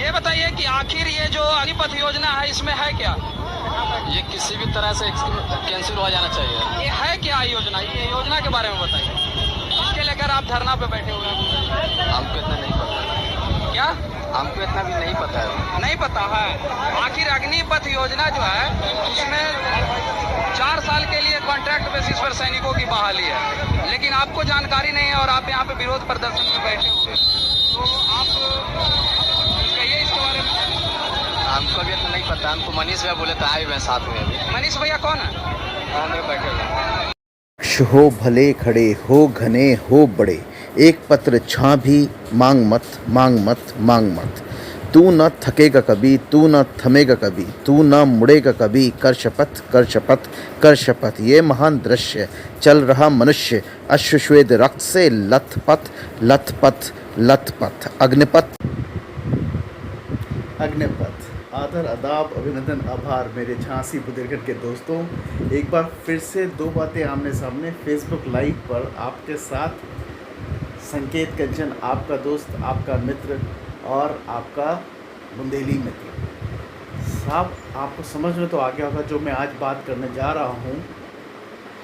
ये बताइए कि आखिर ये जो अग्निपथ योजना है इसमें है क्या? ये किसी भी तरह से कैंसिल हो जाना चाहिए। ये है क्या योजना? ये योजना के बारे में बताइए। इसके लेकर आप धरना पे बैठे हुए हैं। हमको इतना नहीं पता। क्या? हमको इतना भी नहीं पता है। नहीं पता है। आखिर अग्निपथ योजना जो है उसमें 4 साल के लिए कॉन्ट्रैक्ट बेसिस पर सैनिकों की बहाली है, लेकिन आपको जानकारी नहीं है और आप यहाँ पे विरोध प्रदर्शन में बैठे हुए हैं। तो आप कहिए इसके बारे में। हमको भी इतना नहीं पता। हमको मनीष भैया बोले तो आए हुए हैं साथ में अभी। मनीष भैया कौन है? बैठे हुए हैं। हो भले खड़े हो घने हो बड़े, एक पत्र छां भी मांग मत मांग मत मांग मत। तू न थकेगा कभी, तू न थमेगा कभी, तू न मुड़ेगा कभी, कर शपथ कर शपथ कर शपथ। ये महान दृश्य चल रहा मनुष्य अश्वश्वेत रक्त से लथपथ लथपथ लथपथ। अग्निपथ अग्निपथ। आदर आदाब अभिनंदन आभार मेरे झांसी बुंदेलखंड के दोस्तों। एक बार फिर से दो बातें आमने सामने फेसबुक लाइव पर आपके साथ। संकेत कंचन आपका दोस्त, आपका मित्र और आपका बुंदेली मित्र। साहब आपको समझ में तो आ गया होगा जो मैं आज बात करने जा रहा हूँ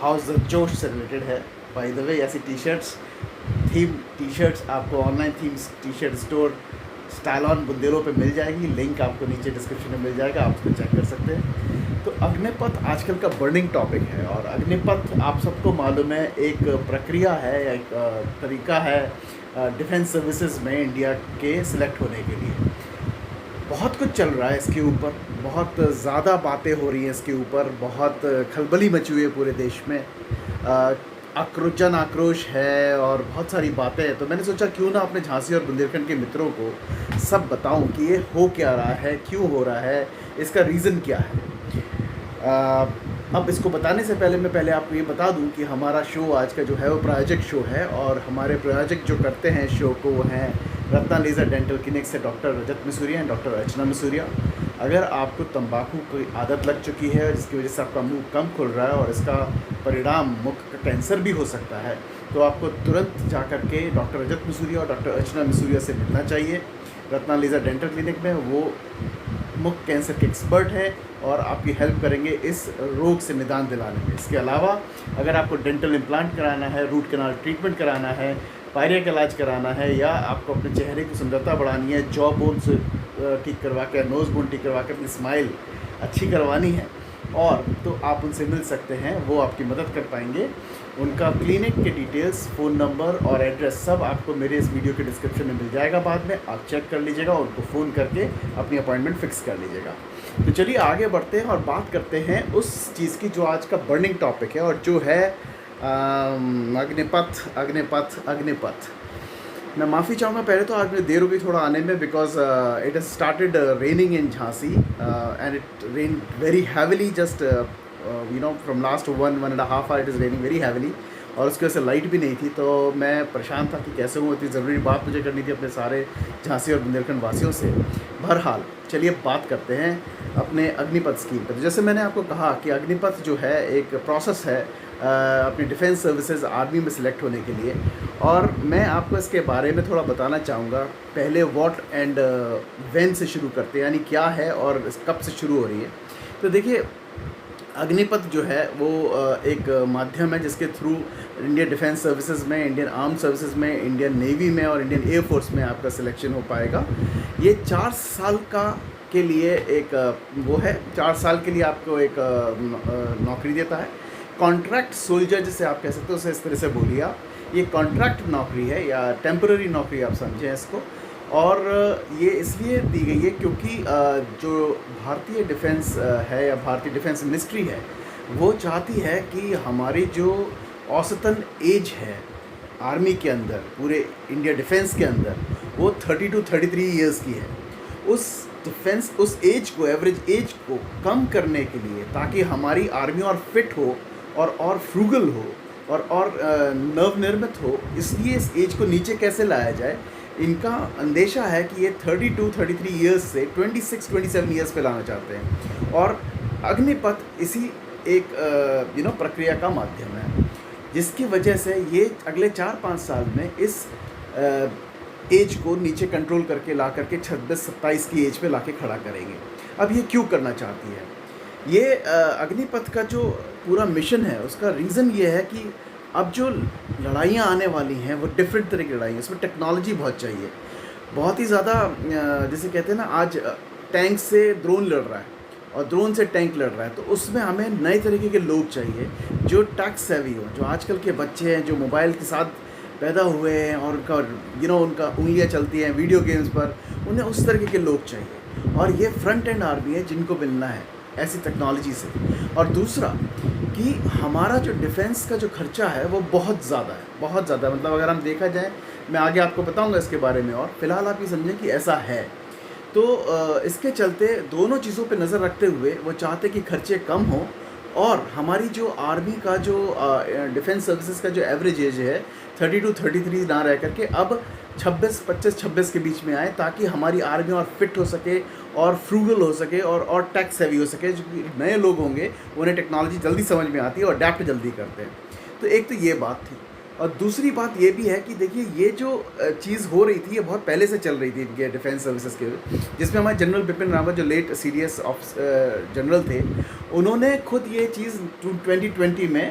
हाउस द जोश से रिलेटेड है। बाय द वे ऐसी थीम टी शर्ट्स आपको online themes T shirt store style on Bundelo पे मिल जाएगी। लिंक आपको नीचे डिस्क्रिप्शन में मिल जाएगा, आप उसको चेक कर सकते हैं। तो अग्निपथ आजकल का बर्निंग टॉपिक है और अग्निपथ आप सबको मालूम है एक प्रक्रिया है, एक तरीका है डिफेंस सर्विसेज में इंडिया के सिलेक्ट होने के लिए। बहुत कुछ चल रहा है इसके ऊपर, बहुत ज़्यादा बातें हो रही हैं इसके ऊपर, बहुत खलबली मची हुई है पूरे देश में। आक्रोश है और बहुत सारी बातें हैं। तो मैंने सोचा क्यों ना अपने झांसी और बुंदेलखंड के मित्रों को सब बताऊं कि ये हो क्या रहा है, क्यों हो रहा है, इसका रीज़न क्या है। अब इसको बताने से पहले मैं आपको ये बता दूं कि हमारा शो आज का जो है वो प्रायोजक शो है और हमारे प्रायोजक जो करते हैं शो को वो हैं रत्ना लेज़र डेंटल क्लिनिक से doctor Rajat Masuria and doctor Archana Masuria. अगर आपको तंबाकू की आदत लग चुकी है जिसकी वजह से आपका मुंह कम खुल रहा है और इसका परिणाम मुख का कैंसर भी हो सकता है, तो आपको तुरंत जा कर के डॉक्टर रजत मसूरिया और डॉक्टर अर्चना मसूरिया से मिलना चाहिए। रत्ना लेज़र डेंटल क्लिनिक में वो मुख कैंसर के एक्सपर्ट हैं और आपकी हेल्प करेंगे इस रोग से निदान दिलाने में। इसके अलावा अगर आपको डेंटल इम्प्लांट कराना है, रूट कैनाल ट्रीटमेंट कराना है, पायरिया का इलाज कराना है या आपको अपने चेहरे की सुंदरता बढ़ानी है, जॉ बोन्स ठीक करवा के, नोज़ बोन ठीक करवा के अपनी स्माइल अच्छी करवानी है और तो आप उनसे मिल सकते हैं, वो आपकी मदद कर पाएंगे। उनका क्लिनिक के डिटेल्स, फ़ोन नंबर और एड्रेस सब आपको मेरे इस वीडियो के डिस्क्रिप्शन में मिल जाएगा। बाद में आप चेक कर लीजिएगा और उनको फ़ोन करके अपनी अपॉइंटमेंट फ़िक्स कर लीजिएगा। तो चलिए आगे बढ़ते हैं और बात करते हैं उस चीज़ की जो आज का बर्निंग टॉपिक है और जो है अग्निपथ अग्निपथ अग्निपथ। मैं माफ़ी चाहूँगा पहले तो आज मुझे देर हो गई थोड़ा आने में because it has started raining in Jhansi and it rain very heavily just from last 1.5 hour it is raining very heavily और उसकी वजह से लाइट भी नहीं थी। तो मैं परेशान था कि कैसे हूँ, इतनी ज़रूरी बात मुझे करनी थी अपने सारे झांसी और बुंदेलखंड वासियों से। बहरहाल चलिए बात करते हैं अपने अग्निपथ स्कीम पर। तो जैसे मैंने आपको कहा कि अग्निपथ जो है एक प्रोसेस है अपनी डिफेंस सर्विसेज आर्मी में सिलेक्ट होने के लिए और मैं आपको इसके बारे में थोड़ा बताना चाहूँगा। पहले व्हाट एंड व्हेन से शुरू करते हैं, यानी क्या है और कब से शुरू हो रही है। तो देखिए अग्निपथ जो है वो एक माध्यम है जिसके थ्रू इंडियन डिफेंस सर्विसेज में, इंडियन आर्म सर्विसेज में, इंडियन नेवी में और इंडियन एयरफोर्स में आपका सिलेक्शन हो पाएगा। ये 4 साल का के लिए एक वो है, 4 साल के लिए आपको एक नौकरी देता है। कॉन्ट्रैक्ट सोल्जर जिसे आप कह सकते हो, उसे इस तरह से बोलिए आप, ये कॉन्ट्रैक्ट नौकरी है या टेम्पररी नौकरी आप समझें इसको। और ये इसलिए दी गई है क्योंकि जो भारतीय डिफेंस है या भारतीय डिफेंस मिनिस्ट्री है वो चाहती है कि हमारी जो औसतन एज है आर्मी के अंदर, पूरे इंडिया डिफेंस के अंदर, वो 30 to 33 ईयर्स की है। उस एज को, एवरेज एज को कम करने के लिए, ताकि हमारी आर्मी और फिट हो और फ्रूगल हो और नव निर्मित हो, इसलिए इस एज को नीचे कैसे लाया जाए, इनका अंदेशा है कि ये 32 33 ईयर्स से 26 27 ईयर्स पे लाना चाहते हैं। और अग्निपथ इसी एक प्रक्रिया का माध्यम है जिसकी वजह से ये अगले 4-5 साल में इस एज को नीचे कंट्रोल करके ला करके 26-27 की एज पे लाके खड़ा करेंगे। अब ये क्यों करना चाहती है? ये अग्निपथ का जो पूरा मिशन है उसका रीज़न ये है कि अब जो लड़ाइयाँ आने वाली हैं वो डिफरेंट तरह की लड़ाई है, उसमें टेक्नोलॉजी बहुत चाहिए, बहुत ही ज़्यादा। जैसे कहते हैं ना, आज टैंक से ड्रोन लड़ रहा है और ड्रोन से टैंक लड़ रहा है, तो उसमें हमें नए तरीके के लोग चाहिए जो टेक सेवी हो, जो आजकल के बच्चे हैं जो मोबाइल के साथ पैदा हुए हैं और उनका उनका उंगलियां चलती हैं वीडियो गेम्स पर, उन्हें उस तरीके के लोग चाहिए। और ये फ्रंट एंड आर्मी है जिनको मिलना है ऐसी टेक्नोलॉजी से। और दूसरा कि हमारा जो डिफेंस का जो खर्चा है वो बहुत ज़्यादा है, बहुत ज़्यादा। मतलब अगर हम देखा जाए, मैं आगे आपको बताऊंगा इसके बारे में, और फिलहाल आप ये समझें कि ऐसा है। तो इसके चलते दोनों चीज़ों पे नज़र रखते हुए वो चाहते कि खर्चे कम हो और हमारी जो आर्मी का जो डिफेंस सर्विसेज का जो एवरेज एज है 30 to 33 ना रह करके अब 25-26 के बीच में आए, ताकि हमारी आर्मी और फिट हो सके और फ्रूगल हो सके और टैक्स सेवी हो सके। जो नए लोग होंगे उन्हें टेक्नोलॉजी जल्दी समझ में आती है और अडेप्ट जल्दी करते हैं। तो एक तो ये बात थी, और दूसरी बात ये भी है कि देखिए ये जो चीज़ हो रही थी ये बहुत पहले से चल रही थी इनके डिफेंस सर्विसेज के, जिसमें हमारे जनरल बिपिन रावत जो लेट CDS जनरल थे, उन्होंने खुद ये चीज़ 2020 में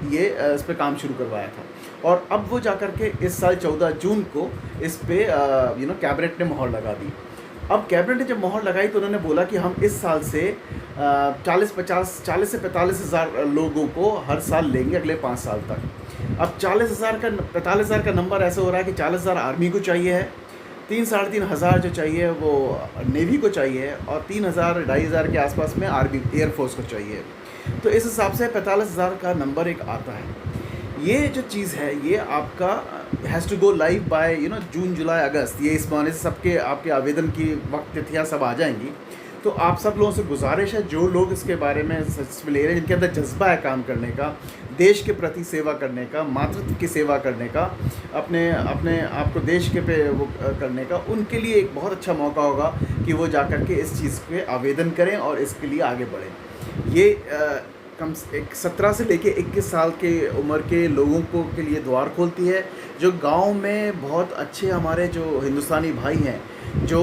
ये इस पर काम शुरू करवाया था। और अब वो जाकर के इस साल 14 जून को इस पे कैबिनेट ने मोहर लगा दी। अब कैबिनेट ने जब मोहर लगाई तो उन्होंने बोला कि हम इस साल से 40 से 45 हज़ार लोगों को हर साल लेंगे अगले 5 साल तक। अब 45 हज़ार का नंबर ऐसा हो रहा है कि 40,000 आर्मी को चाहिए है, 3-3.5 हज़ार जो चाहिए वो नेवी को चाहिए, और 3,000-2,500 के आसपास में आर्मी एयरफोर्स को चाहिए। तो इस हिसाब से 45,000 का नंबर एक आता है। ये जो चीज़ है ये आपका has to go live by June, July, August. ये इस माने से सबके आपके आवेदन की वक्त तिथियाँ सब आ जाएंगी। तो आप सब लोगों से गुजारिश है, जो लोग इसके बारे में सच में ले रहे हैं, जिनके अंदर जज्बा है काम करने का, देश के प्रति सेवा करने का, मातृत्व की सेवा करने का, अपने आप को देश के पे वो करने का, उनके लिए एक बहुत अच्छा मौका होगा कि वो जाकर के इस चीज़ पे आवेदन करें और इसके लिए आगे बढ़ें। ये कम 17 से लेके 21 साल के उम्र के लोगों को के लिए द्वार खोलती है। जो गांव में बहुत अच्छे हमारे जो हिंदुस्तानी भाई हैं, जो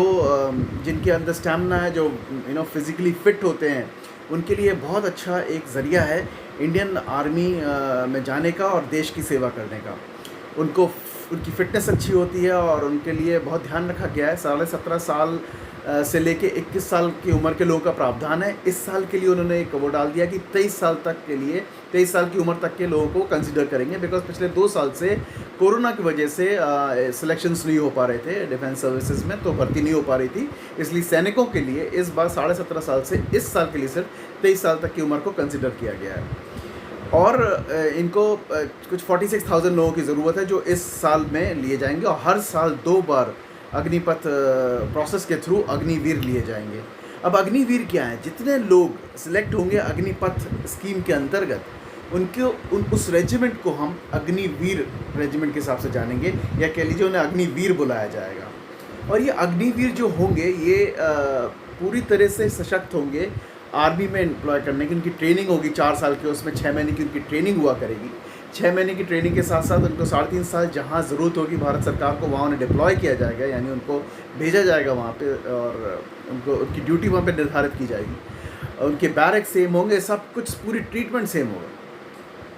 जिनके अंदर स्टैमिना है, जो फिज़िकली फ़िट होते हैं, उनके लिए बहुत अच्छा एक ज़रिया है इंडियन आर्मी में जाने का और देश की सेवा करने का। उनकी फ़िटनेस अच्छी होती है और उनके लिए बहुत ध्यान रखा गया है। 17.5 साल से लेके 21 साल की उम्र के लोगों का प्रावधान है। इस साल के लिए उन्होंने एक वो डाल दिया कि 23 साल की उम्र तक के लोगों को कंसिडर करेंगे, बिकॉज पिछले 2 साल से कोरोना की वजह से सिलेक्शंस नहीं हो पा रहे थे डिफेंस सर्विसेज में, तो भर्ती नहीं हो पा रही थी। इसलिए सैनिकों के लिए इस बार 17.5 साल से इस साल के लिए सिर्फ 23 साल तक की उम्र को कंसिडर किया गया है। और इनको कुछ 46,000 लोगों की ज़रूरत है जो इस साल में लिए जाएंगे, और हर साल 2 बार अग्निपथ प्रोसेस के थ्रू अग्निवीर लिए जाएंगे। अब अग्निवीर क्या है? जितने लोग सिलेक्ट होंगे अग्निपथ स्कीम के अंतर्गत, उस रेजिमेंट को हम अग्निवीर रेजिमेंट के हिसाब से जानेंगे, या कह लीजिए उन्हें अग्निवीर बुलाया जाएगा। और ये अग्निवीर जो होंगे ये पूरी तरह से सशक्त होंगे आर्मी में एम्प्लॉय करने की। उनकी ट्रेनिंग होगी 4 साल की, उसमें 6 महीने की उनकी ट्रेनिंग हुआ करेगी। 6 महीने की ट्रेनिंग के साथ साथ उनको 3.5 साल जहाँ ज़रूरत होगी भारत सरकार को, वहाँ उन्हें डिप्लॉय किया जाएगा, यानी उनको भेजा जाएगा वहाँ पे, और उनकी ड्यूटी वहाँ पे निर्धारित की जाएगी। उनके बैरक सेम होंगे, सब कुछ पूरी ट्रीटमेंट सेम होगा,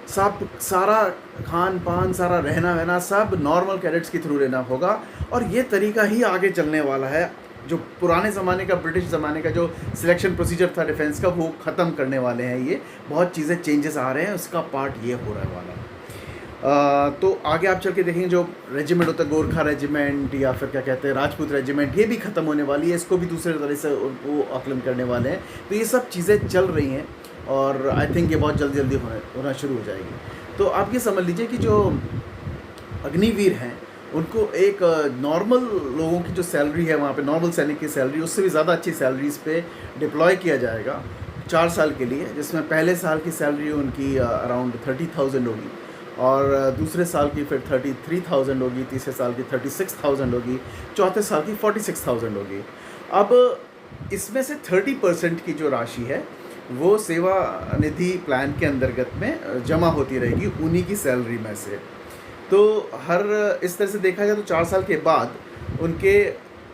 सब सारा खान पान, सारा रहना वहना सब नॉर्मल कैडेट्स के थ्रू लेना होगा। और ये तरीका ही आगे चलने वाला है। जो पुराने ज़माने का, ब्रिटिश ज़माने का जो सिलेक्शन प्रोसीजर था डिफेंस का, वो ख़त्म करने वाले हैं। ये बहुत चीज़ें चेंजेस आ रहे हैं, उसका पार्ट ये हो रहा वाला। तो आगे आप चल के देखेंगे जो रेजिमेंट होता है, गोरखा रेजिमेंट या फिर क्या कहते हैं राजपूत रेजिमेंट, ये भी ख़त्म होने वाली है। इसको भी दूसरे तरह से वो आकलन करने वाले हैं। तो ये सब चीज़ें चल रही हैं और आई थिंक ये बहुत जल्दी होना शुरू हो जाएगी। तो आप ये समझ लीजिए कि जो अग्निवीर हैं उनको एक नॉर्मल लोगों की जो सैलरी है वहाँ पे, नॉर्मल सैनिक की सैलरी, उससे भी ज़्यादा अच्छी सैलरीज़ पे डिप्लॉय किया जाएगा 4 साल के लिए, जिसमें पहले साल की सैलरी उनकी अराउंड 30,000 होगी, और दूसरे साल की फिर 33,000 होगी, तीसरे साल की 36,000 होगी, चौथे साल की 46,000 होगी। अब इसमें से 30% की जो राशि है वो सेवा निधि प्लान के अंतर्गत में जमा होती रहेगी उन्हीं की सैलरी में से। तो हर इस तरह से देखा जाए तो 4 साल के बाद उनके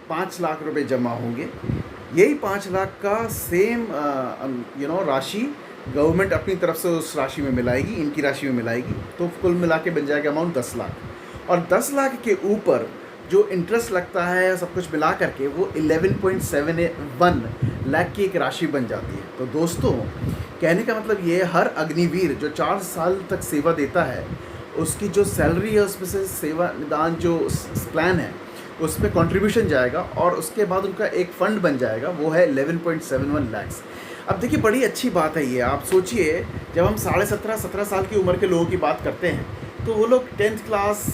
5 लाख रुपए जमा होंगे। यही 5 लाख का सेम राशि गवर्नमेंट अपनी तरफ से उस राशि में मिलाएगी, इनकी राशि में मिलाएगी, तो कुल मिला के बन जाएगा अमाउंट 10 लाख। और 10 लाख के ऊपर जो इंटरेस्ट लगता है सब कुछ मिला करके वो 11.71 लाख की एक राशि बन जाती है। तो दोस्तों कहने का मतलब ये, हर अग्निवीर जो 4 साल तक सेवा देता है उसकी जो सैलरी है उसमें से सेवा निदान जो प्लान है उसमें कंट्रीब्यूशन जाएगा और उसके बाद उनका एक फ़ंड बन जाएगा, वो है 11.71 लाख। अब देखिए बड़ी अच्छी बात है ये। आप सोचिए जब हम 17.5 साल की उम्र के लोगों की बात करते हैं तो वो लोग 10th क्लास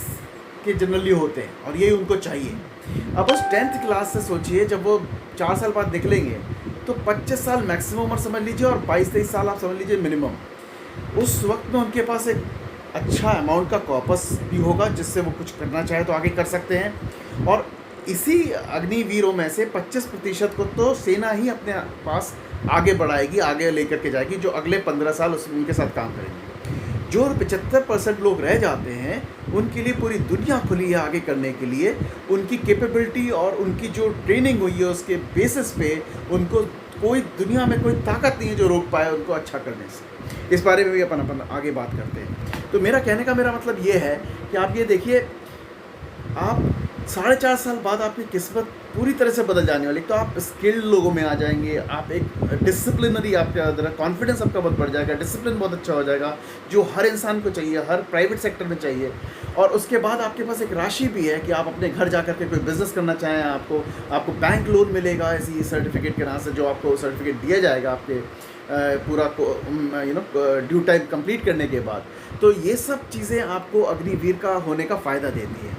के जनरली होते हैं और यही उनको चाहिए। अब उस 10th क्लास से सोचिए जब वो 4 साल बाद निकलेंगे तो 25 साल मैक्सिमम उम्र समझ लीजिए और 22-23 साल आप समझ लीजिए मिनिमम। उस वक्त में उनके पास एक अच्छा अमाउंट का कॉर्पस भी होगा जिससे वो कुछ करना चाहे तो आगे कर सकते हैं। और इसी अग्निवीरों में से 25% को तो सेना ही अपने पास आगे बढ़ाएगी, आगे लेकर के जाएगी, जो अगले 15 साल उनके साथ काम करेंगे। जो 75% लोग रह जाते हैं उनके लिए पूरी दुनिया खुली है आगे करने के लिए। उनकी कैपेबिलिटी और उनकी जो ट्रेनिंग हुई है उसके बेसिस पे उनको कोई दुनिया में कोई ताकत नहीं है जो रोक पाए उनको अच्छा करने से। इस बारे में भी अपन आगे बात करते हैं। तो मेरा मतलब ये है कि आप ये देखिए, आप 4.5 साल बाद आपकी किस्मत पूरी तरह से बदल जाने वाली। तो आप स्किल्ड लोगों में आ जाएंगे, आप एक डिसिप्लिनरी, आपके अंदर कॉन्फिडेंस आपका बहुत बढ़ जाएगा, डिसिप्लिन बहुत अच्छा हो जाएगा जो हर इंसान को चाहिए, हर प्राइवेट सेक्टर में चाहिए। और उसके बाद आपके पास एक राशि भी है कि आप अपने घर जा कर के कोई बिज़नेस करना चाहें, आपको बैंक लोन मिलेगा ऐसी सर्टिफिकेट के नाम से, जो आपको सर्टिफिकेट दिया जाएगा आपके पूरा ड्यू टाइम कंप्लीट करने के बाद। तो ये सब चीज़ें आपको अग्निवीर का होने का फ़ायदा देती है।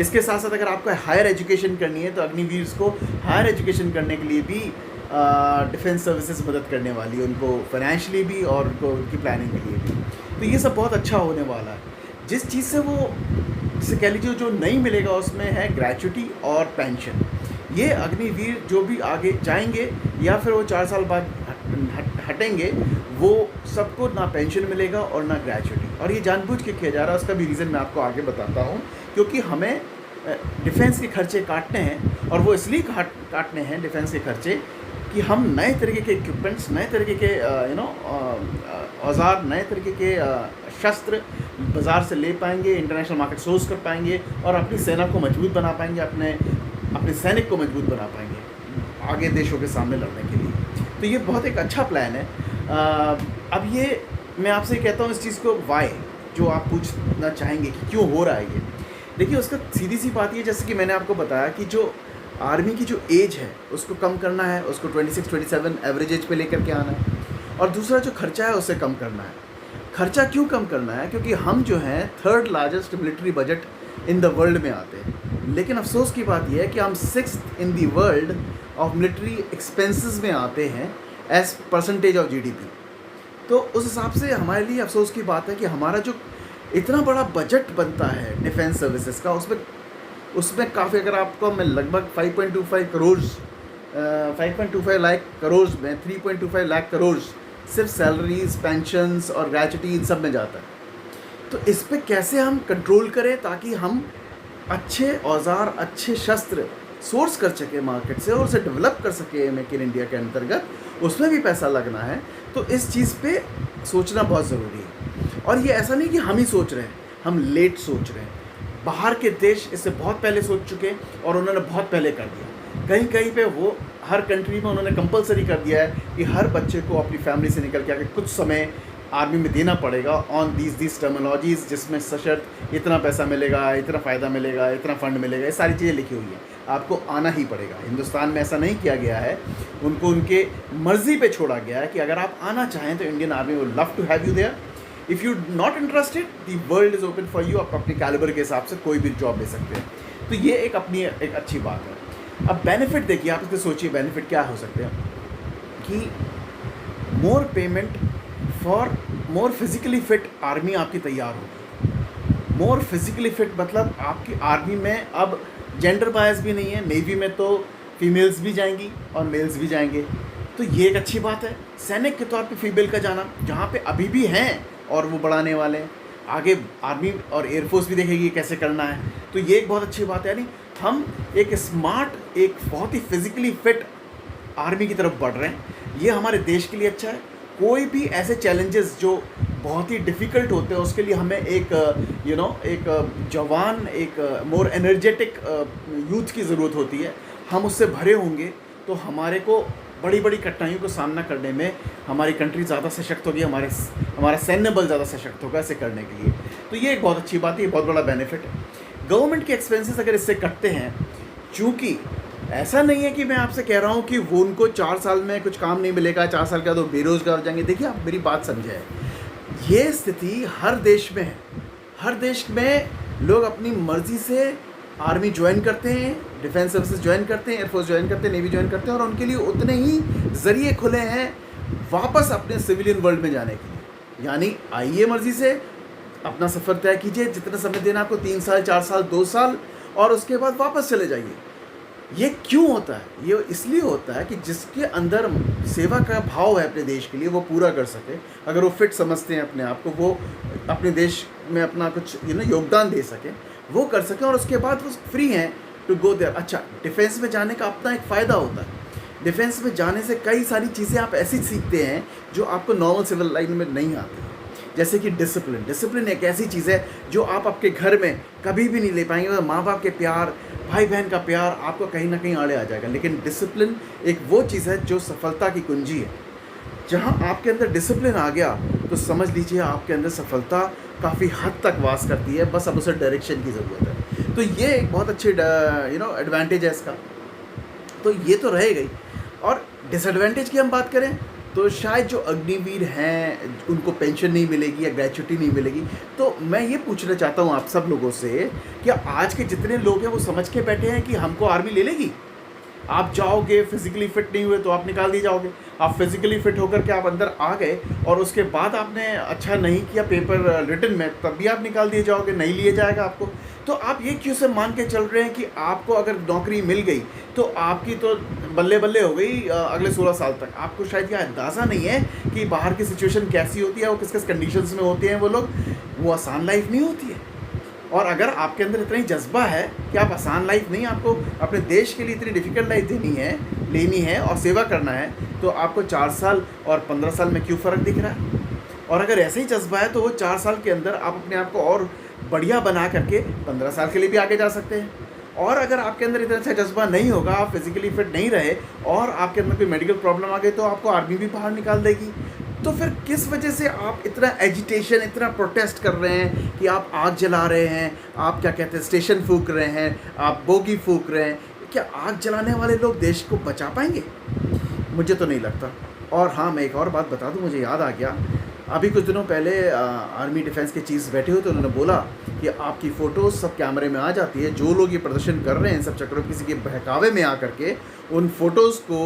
इसके साथ साथ अगर आपको हायर एजुकेशन करनी है तो अग्निवीर को हायर एजुकेशन करने के लिए भी डिफेंस सर्विसेज मदद करने वाली है, उनको फाइनेंशियली भी और उनको उनकी प्लानिंग के लिए भी। तो ये सब बहुत अच्छा होने वाला है। जिस चीज़ से वो जिसे कह लीजिए जो नहीं मिलेगा उसमें है ग्रेच्युटी और पेंशन। ये अग्निवीर जो भी आगे जाएंगे या फिर वो 4 साल बाद हटेंगे, वो सबको ना पेंशन मिलेगा और ना ग्रेच्युटी। और ये जानबूझ के किया जा रहा है, उसका भी रीज़न मैं आपको आगे बताता हूँ। क्योंकि हमें डिफेंस के खर्चे काटने हैं, और वो इसलिए काटने हैं डिफेंस के खर्चे कि हम नए तरीके के इक्विपमेंट्स, नए तरीके के औजार, नए तरीके के शस्त्र बाज़ार से ले पाएंगे, इंटरनेशनल मार्केट सोर्स कर पाएंगे और अपनी सेना को मजबूत बना पाएंगे, अपने सैनिक को मजबूत बना पाएंगे आगे देशों के सामने लड़ने के लिए। तो ये बहुत एक अच्छा प्लान है। अब ये मैं आपसे कहता हूँ इस चीज़ को वाई, जो आप पूछना चाहेंगे कि क्यों हो रहा है ये। देखिए उसका सीधी सी बात ये, जैसे कि मैंने आपको बताया कि जो आर्मी की जो एज है उसको कम करना है, उसको 26-27 एवरेज एज पे लेकर के आना है। और दूसरा जो खर्चा है उसे कम करना है। खर्चा क्यों कम करना है? क्योंकि हम जो हैं 3rd largest military budget in the world में आते हैं, लेकिन अफसोस की बात यह है कि हम 6th in the world of military expenses में आते हैं एज परसेंटेज ऑफ GDP। तो उस हिसाब से हमारे लिए अफसोस की बात है कि हमारा जो इतना बड़ा बजट बनता है डिफेंस सर्विसेज का, उसमें काफ़ी, अगर आपको मैं लगभग 5.25 लाख करोड़ में 3.25 लाख करोड़ सिर्फ सैलरीज, पेंशन्स और ग्रेच्युटी इन सब में जाता है। तो इस पे कैसे हम कंट्रोल करें ताकि हम अच्छे औजार, अच्छे शस्त्र सोर्स कर सके मार्केट से और उसे डेवलप कर सके मेक इन इंडिया के अंतर्गत, उसमें भी पैसा लगना है। तो इस चीज़ पे सोचना बहुत ज़रूरी है। और ये ऐसा नहीं कि हम ही सोच रहे हैं, हम लेट सोच रहे हैं। बाहर के देश इससे बहुत पहले सोच चुके और उन्होंने बहुत पहले कर दिया। कहीं कहीं पे वो हर कंट्री में उन्होंने कंपलसरी कर दिया है कि हर बच्चे को अपनी फैमिली से निकल के आके कुछ समय आर्मी में देना पड़ेगा ऑन दीज टर्मिनोलॉजीज़, जिसमें सशर्त इतना पैसा मिलेगा, इतना फ़ायदा मिलेगा, इतना फ़ंड मिलेगा, ये सारी चीज़ें लिखी हुई हैं। आपको आना ही पड़ेगा। हिंदुस्तान में ऐसा नहीं किया गया है, उनको उनके मर्ज़ी पे छोड़ा गया है कि अगर आप आना चाहें तो Indian army will love to have you there. If you not interested, the world is open for you. आप अपने कैलिबर के हिसाब से कोई भी जॉब ले सकते हैं। तो ये एक अपनी एक अच्छी बात है। अब बेनिफिट देखिए, आप इसके सोचिए बेनिफिट क्या हो सकते हैं कि more payment for more physically fit army आपकी तैयार होगी। मोर फिजिकली फिट मतलब आपकी आर्मी में अब जेंडर बायस भी नहीं है। नेवी में तो फीमेल्स भी जाएंगी और मेल्स भी जाएंगे, तो ये एक अच्छी बात है। सैनिक के तौर पे फीमेल का जाना, जहाँ पे अभी भी हैं और वो बढ़ाने वाले हैं, आगे आर्मी और एयरफोर्स भी देखेगी कैसे करना है। तो ये एक बहुत अच्छी बात है, यानी हम एक स्मार्ट, एक बहुत ही फिजिकली फिट आर्मी की तरफ बढ़ रहे हैं। ये हमारे देश के लिए अच्छा है। कोई भी ऐसे चैलेंजेस जो बहुत ही डिफ़िकल्ट होते हैं उसके लिए हमें एक एक जवान, एक मोर एनर्जेटिक यूथ की ज़रूरत होती है। हम उससे भरे होंगे तो हमारे को बड़ी बड़ी कठिनाइयों का सामना करने में हमारी कंट्री ज़्यादा सशक्त होगी, हमारा सैन्य बल ज़्यादा सशक्त होगा ऐसे करने के लिए। तो ये एक बहुत अच्छी बात है, ये बहुत बड़ा बेनिफिट है। गवर्नमेंट के एक्सपेंसेस अगर इससे कटते हैं, चूँकि ऐसा नहीं है कि मैं आपसे कह रहा हूँ कि वो उनको 4 साल में कुछ काम नहीं मिलेगा, 4 साल के बाद वो बेरोज़गार हो जाएंगे। देखिए, आप मेरी बात समझे, ये स्थिति हर देश में है। हर देश में लोग अपनी मर्ज़ी से आर्मी ज्वाइन करते हैं, डिफेंस सर्विसेज ज्वाइन करते हैं, एयरफोर्स ज्वाइन करते हैं, नेवी ज्वाइन करते हैं, और उनके लिए उतने ही ज़रिए खुले हैं वापस अपने सिविलियन वर्ल्ड में जाने के लिए। यानी आइए, मर्ज़ी से अपना सफ़र तय कीजिए, जितना समय देना आपको, 3 साल, 4 साल, 2 साल, और उसके बाद वापस चले जाइए। ये क्यों होता है? ये इसलिए होता है कि जिसके अंदर सेवा का भाव है अपने देश के लिए, वो पूरा कर सके। अगर वो फिट समझते हैं अपने आप को, वो अपने देश में अपना कुछ योगदान दे सके, वो कर सकें, और उसके बाद वो फ्री हैं टू गो देयर। अच्छा, डिफेंस में जाने का अपना एक फ़ायदा होता है। डिफेंस में जाने से कई सारी चीज़ें आप ऐसी सीखते हैं जो आपको नॉर्मल सिविल लाइन में नहीं आती। जैसे कि डिसिप्लिन एक ऐसी चीज़ है जो आप आपके घर में कभी भी नहीं ले पाएंगे। माँ बाप के प्यार, भाई बहन का प्यार आपको कहीं ना कहीं आड़े आ जाएगा। लेकिन डिसिप्लिन एक वो चीज़ है जो सफलता की कुंजी है। जहाँ आपके अंदर डिसिप्लिन आ गया तो समझ लीजिए आपके अंदर सफलता काफ़ी हद तक वास करती है। बस अब उसे डायरेक्शन की ज़रूरत है। तो ये एक बहुत अच्छी एडवांटेज है इसका। तो ये तो रह गई। और डिसएडवांटेज की हम बात करें तो शायद जो अग्निवीर हैं उनको पेंशन नहीं मिलेगी या ग्रेच्युटी नहीं मिलेगी। तो मैं ये पूछना चाहता हूँ आप सब लोगों से कि आज के जितने लोग हैं वो समझ के बैठे हैं कि हमको आर्मी ले लेगी। आप जाओगे, फिजिकली फिट नहीं हुए तो आप निकाल दिए जाओगे। आप फिजिकली फिट होकर के आप अंदर आ गए और उसके बाद आपने अच्छा नहीं किया पेपर रिटन में, तब भी आप निकाल दिए जाओगे, नहीं लिए जाएगा आपको। तो आप ये क्यों से मान के चल रहे हैं कि आपको अगर नौकरी मिल गई तो आपकी तो बल्ले बल्ले हो गई अगले 16 साल तक। आपको शायद यह अंदाज़ा नहीं है कि बाहर की सिचुएशन कैसी होती है, वो किस किस कंडीशंस में होते हैं वो लोग। वो आसान लाइफ नहीं होती है। और अगर आपके अंदर इतना ही जज्बा है कि आप आसान लाइफ नहीं, आपको अपने देश के लिए इतनी डिफ़िकल्ट लाइफ लेनी है और सेवा करना है, तो आपको 4 साल और 15 साल में क्यों फ़र्क दिख रहा है? और अगर ऐसे ही जज्बा है तो वो 4 साल के अंदर आप अपने आप को और बढ़िया बना करके 15 साल के लिए भी आगे जा सकते हैं। और अगर आपके अंदर इतना अच्छा जज्बा नहीं होगा, आप फिजिकली फिट नहीं रहे और आपके अंदर कोई मेडिकल प्रॉब्लम आ गई, तो आपको आर्मी भी बाहर निकाल देगी। तो फिर किस वजह से आप इतना एजिटेशन, इतना प्रोटेस्ट कर रहे हैं कि आप आग जला रहे हैं, आप क्या कहते हैं स्टेशन फूंक रहे हैं, आप बोगी फूंक रहे हैं? क्या आग जलाने वाले लोग देश को बचा पाएंगे? मुझे तो नहीं लगता। और हाँ, मैं एक और बात बता दूं, मुझे याद आ गया, अभी कुछ दिनों पहले आर्मी डिफेंस के चीफ बैठे हुए तो उन्होंने बोला कि आपकी फ़ोटोज़ सब कैमरे में आ जाती है। जो लोग ये प्रदर्शन कर रहे हैं सब चक्करों किसी के बहकावे में आकर के उन फ़ोटोज़ को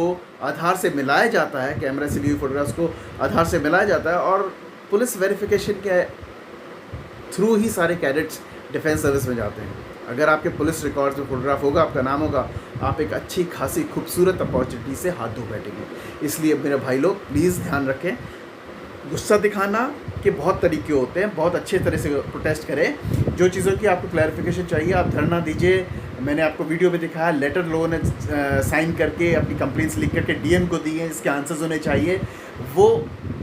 आधार से मिलाया जाता है, कैमरे से ली हुई फ़ोटोग्राफ्स को आधार से मिलाया जाता है, और पुलिस वेरिफिकेशन के थ्रू ही सारे कैडेट्स डिफेंस सर्विस में जाते हैं। अगर आपके पुलिस रिकॉर्ड्स में फ़ोटोग्राफ होगा, आपका नाम होगा, आप एक अच्छी खासी खूबसूरत अपॉर्चुनिटी से हाथ धो बैठेंगे। इसलिए मेरे भाई लोग प्लीज़ ध्यान रखें, गुस्सा दिखाना के बहुत तरीके होते हैं, बहुत अच्छे तरह से प्रोटेस्ट करें। जो चीज़ों की आपको क्लैरिफिकेशन चाहिए आप धरना दीजिए। मैंने आपको वीडियो में दिखाया, लेटर लोगों ने साइन करके अपनी कंप्लेंट्स लिख करके डीएम को दी हैं, इसके आंसर्स होने चाहिए। वो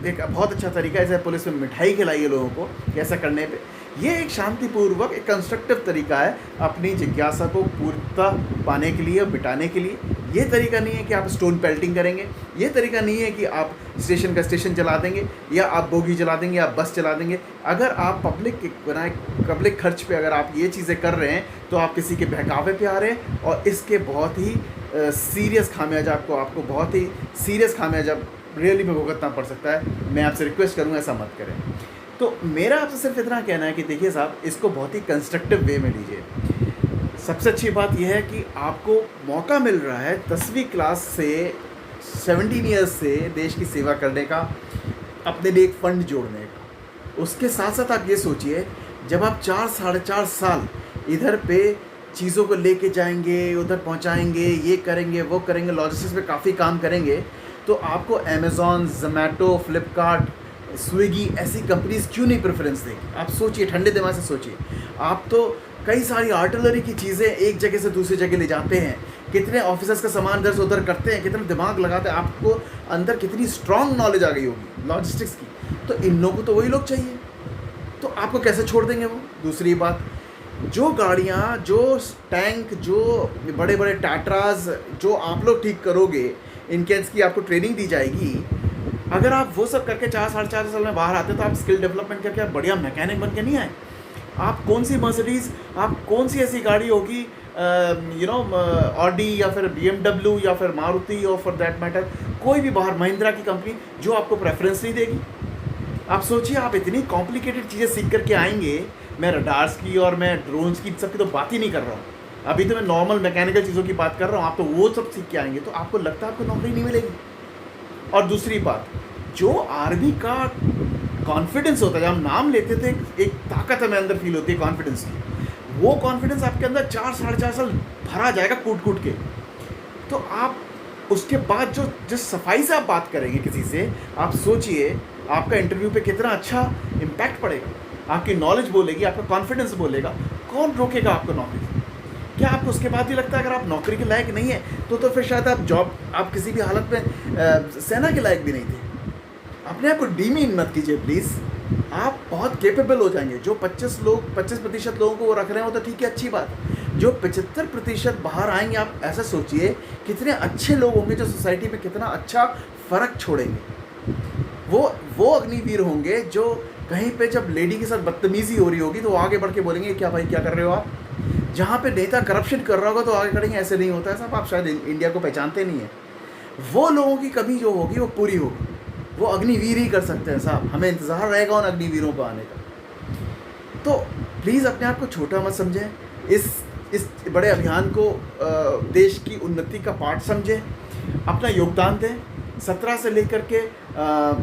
एक बहुत अच्छा तरीका है। जैसे पुलिस में मिठाई खिलाइए लोगों को, ऐसा करने पे ये एक शांतिपूर्वक, एक कंस्ट्रक्टिव तरीका है अपनी जिज्ञासा को पूर्णता पाने के लिए और मिटाने के लिए। ये तरीका नहीं है कि आप स्टोन पेल्टिंग करेंगे, ये तरीका नहीं है कि आप स्टेशन का स्टेशन जला देंगे या आप बोगी जला देंगे या बस चला देंगे। अगर आप पब्लिक खर्च पे अगर आप ये चीज़ें कर रहे हैं तो आप किसी के बहकावे पे आ रहे हैं, और इसके बहुत ही सीरियस खामियाजा आपको बहुत ही सीरियस खामियाजा रियली में भुगतना पड़ सकता है। मैं आपसे रिक्वेस्ट करूँगा ऐसा मत करें। तो मेरा आपसे सिर्फ इतना कहना है कि देखिए साहब, इसको बहुत ही कंस्ट्रक्टिव वे में लीजिए। सबसे अच्छी बात यह है कि आपको मौका मिल रहा है 10वीं क्लास से 17 ईयर्स से देश की सेवा करने का, अपने लिए एक फ़ंड जोड़ने का। उसके साथ साथ आप ये सोचिए, जब आप 4-4.5 साल इधर पे चीज़ों को लेके जाएंगे, उधर पहुंचाएंगे, ये करेंगे, वो करेंगे, लॉजिस्टिक्स पे काफ़ी काम करेंगे, तो आपको अमेज़ॉन, ज़ोमैटो, फ्लिपकार्ट स्विगी, ऐसी कंपनीज क्यों नहीं प्रेफरेंस देगी? आप सोचिए, ठंडे दिमाग से सोचिए। आप तो कई सारी आर्टिलरी की चीज़ें एक जगह से दूसरी जगह ले जाते हैं, कितने ऑफिसर्स का सामान इधर से उधर करते हैं, कितना दिमाग लगाते हैं, आपको अंदर कितनी स्ट्रांग नॉलेज आ गई होगी लॉजिस्टिक्स की। तो इन लोगों को तो वही लोग चाहिए, तो आपको कैसे छोड़ देंगे वो? दूसरी बात, जो गाड़ियाँ, जो टैंक, जो बड़े बड़े टाटाज जो आप लोग ठीक करोगे, इनके की आपको ट्रेनिंग दी जाएगी। अगर आप वो सब करके 4-4.5 साल में बाहर आते तो आप स्किल डेवलपमेंट करके आप बढ़िया मैकेनिक बन के नहीं आए। आप कौन सी मर्सिडीज़, आप कौन सी ऐसी गाड़ी होगी ऑडी या फिर BMW या फिर मारुति और फॉर दैट मैटर कोई भी बाहर महिंद्रा की कंपनी जो आपको प्रेफरेंस नहीं देगी? आप सोचिए, आप इतनी कॉम्प्लिकेटेड चीज़ें सीख करके आएंगे। मैं रडार्स की और मैं ड्रोन्स की सब की तो बात ही नहीं कर रहा हूँ, अभी तो मैं नॉर्मल मैकेनिकल चीज़ों की बात कर रहा हूँ। आप तो वो सब सीख के आएंगे तो आपको लगता है आपको नौकरी नहीं मिलेगी। और दूसरी बात, जो आर्मी का कॉन्फिडेंस होता है, जब हम नाम लेते थे, एक ताकत हमें अंदर फील होती है कॉन्फिडेंस की, वो कॉन्फिडेंस आपके अंदर 4-4.5 साल भरा जाएगा कूट कूट के। तो आप उसके बाद जो जिस सफाई से आप बात करेंगे किसी से, आप सोचिए आपका इंटरव्यू पे कितना अच्छा इम्पैक्ट पड़ेगा। आपकी नॉलेज बोलेगी, आपका कॉन्फिडेंस बोलेगा। कौन रोकेगा आपको नौकरी? क्या आपको उसके बाद भी लगता है अगर आप नौकरी के लायक नहीं है तो फिर शायद आप किसी भी हालत में सेना के लायक भी नहीं थे। अपने आप को डीमीन मत कीजिए प्लीज़, आप बहुत केपेबल हो जाएंगे। जो 25% लोगों को वो रख रहे हो तो ठीक है, अच्छी बात। जो 75% बाहर आएंगे, आप ऐसा सोचिए कितने अच्छे लोग होंगे जो सोसाइटी में कितना अच्छा फ़र्क छोड़ेंगे। वो अग्निवीर होंगे जो कहीं पे जब लेडी के साथ बदतमीज़ी हो रही होगी तो वो आगे बढ़ के बोलेंगे क्या भाई क्या कर रहे हो आप। जहाँ पे नेता करप्शन कर रहा होगा तो आगे खड़ेंगे ऐसे नहीं होता है साहब, आप शायद इंडिया को पहचानते नहीं हैं। वो लोगों की कमी जो होगी वो पूरी होगी, वो अग्निवीर ही कर सकते हैं साहब। हमें इंतज़ार रहेगा उन अग्निवीरों को आने का। तो प्लीज़ अपने आप को छोटा मत समझें, इस बड़े अभियान को देश की उन्नति का पार्ट समझें, अपना योगदान दें। 17 से लेकर के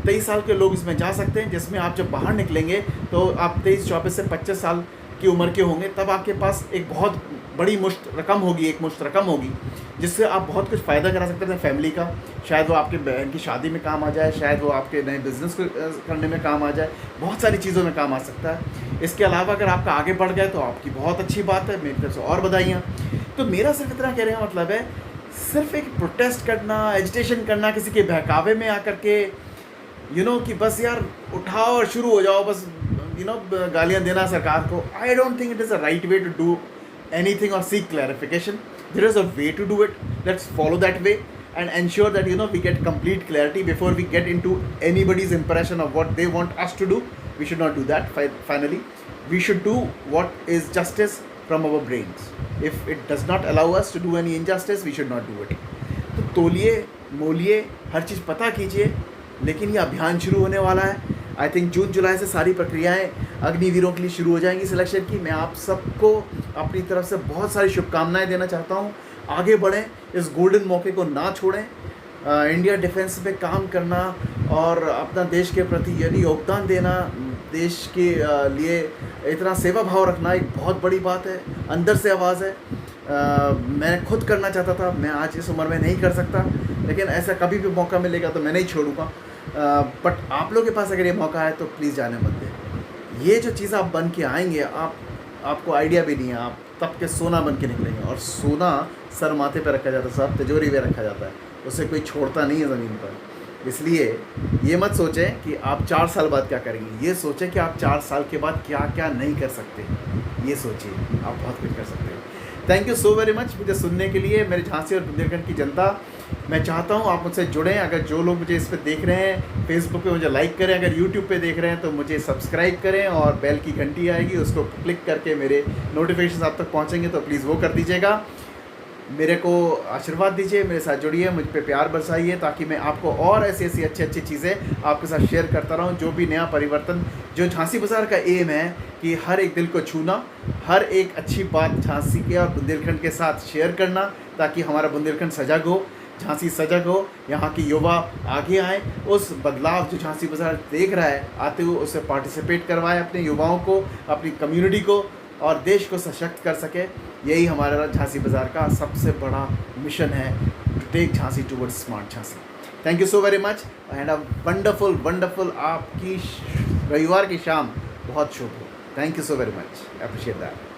23 साल के लोग इसमें जा सकते हैं, जिसमें आप जब बाहर निकलेंगे तो आप 23-24 से 25 साल की उम्र के होंगे, तब आपके पास एक बहुत बड़ी मुश्त रकम होगी जिससे आप बहुत कुछ फ़ायदा करा सकते हैं फैमिली का। शायद वो आपके बहन की शादी में काम आ जाए, शायद वो आपके नए बिज़नेस करने में काम आ जाए, बहुत सारी चीज़ों में काम आ सकता है। इसके अलावा अगर आपका आगे बढ़ गए तो आपकी बहुत अच्छी बात है, मेरी तरफ से और बधाइयाँ। तो मेरा सिर्फ इतना कहने का मतलब है, सिर्फ एक प्रोटेस्ट करना, एजिटेशन करना किसी के बहकावे में आकर के कि बस यार उठाओ और शुरू हो जाओ, बस गालियाँ देना सरकार को, I don't think it is a right way to do anything or seek clarification. There is a way to do it. Let's follow that way and ensure that we get complete clarity before we get into anybody's impression of what they want us to do. We should not do that. Finally, we should do what is justice from our brains. If it does not allow us to do any injustice, we should not do it. तो तोलिए मोलिए, हर चीज़ पता कीजिए, लेकिन ये अभियान शुरू होने वाला है। आई थिंक जून जुलाई से सारी प्रक्रियाएं अग्निवीरों के लिए शुरू हो जाएंगी सिलेक्शन की। मैं आप सबको अपनी तरफ से बहुत सारी शुभकामनाएं देना चाहता हूं। आगे बढ़ें, इस गोल्डन मौके को ना छोड़ें। इंडिया डिफेंस में काम करना और अपना देश के प्रति योगदान देना, देश के लिए इतना सेवा भाव रखना एक बहुत बड़ी बात है। अंदर से आवाज़ है, मैं खुद करना चाहता था, मैं आज इस उम्र में नहीं कर सकता, लेकिन ऐसा कभी भी मौका मिलेगा तो मैं नहीं छोड़ूंगा। बट आप लोगों के पास अगर ये मौका है तो प्लीज़ जाने मत दें। ये जो चीज़ आप बन के आएंगे, आपको आइडिया भी नहीं है, आप तब के सोना बन के निकलेंगे। और सोना सर माथे पे रखा जाता है, सब तिजोरी में रखा जाता है, उसे कोई छोड़ता नहीं है ज़मीन पर। इसलिए ये मत सोचें कि आप 4 साल बाद क्या करेंगे, ये सोचें कि आप 4 साल के बाद क्या क्या नहीं कर सकते। ये सोचिए, आप बहुत कुछ कर सकते हैं। Thank you so very much मुझे सुनने के लिए, मेरे झांसी और बुंदेलखंड की जनता। मैं चाहता हूँ आप मुझसे जुड़ें। अगर जो लोग मुझे इस पर देख रहे हैं फेसबुक पे, मुझे लाइक करें। अगर यूट्यूब पे देख रहे हैं तो मुझे सब्सक्राइब करें और बेल की घंटी आएगी, उसको क्लिक करके मेरे नोटिफिकेशन आप तक पहुँचेंगे, तो प्लीज़ वो कर दीजिएगा। मेरे को आशीर्वाद दीजिए, मेरे साथ जुड़िए, मुझ पे प्यार बरसाइए, ताकि मैं आपको और ऐसी अच्छी चीज़ें आपके साथ शेयर करता रहूं। जो भी नया परिवर्तन, जो झांसी बाज़ार का एम है कि हर एक दिल को छूना, हर एक अच्छी बात झांसी के और बुंदेलखंड के साथ शेयर करना, ताकि हमारा बुंदेलखंड सजग हो, झांसी सजग हो, यहाँ की युवा आगे आए, उस बदलाव जो झांसी बाज़ार देख रहा है आते हुए उसे पार्टिसिपेट करवाए, अपने युवाओं को, अपनी कम्युनिटी को और देश को सशक्त कर सके। यही हमारा झांसी बाज़ार का सबसे बड़ा मिशन है, to take Jhansi towards smart Jhansi. Thank you so very much and a wonderful wonderful आपकी रविवार की शाम बहुत शुभ हो. Thank you so very much. Appreciate that.